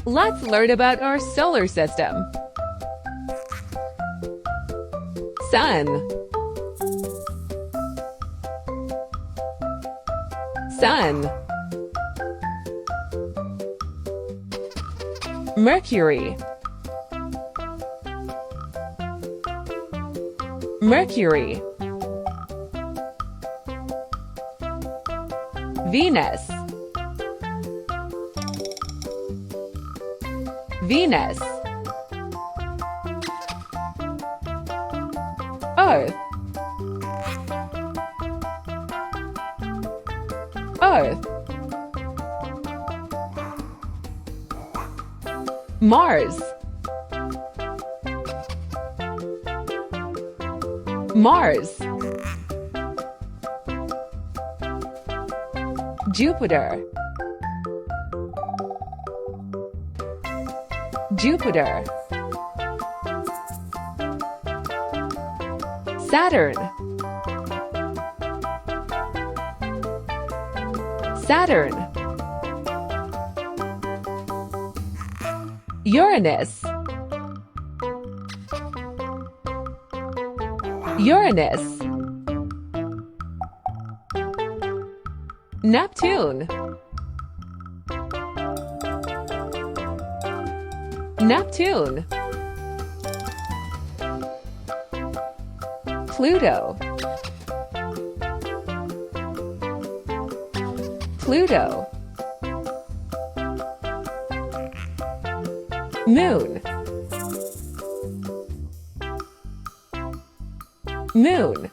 Let's learn about our solar system. Sun. Sun. Mercury. Mercury. Venus. Venus. Earth. Earth. Mars. Mars. Jupiter. Jupiter. Saturn. Saturn. Uranus. Uranus. Neptune. Neptune. Pluto. Pluto. Moon. Moon.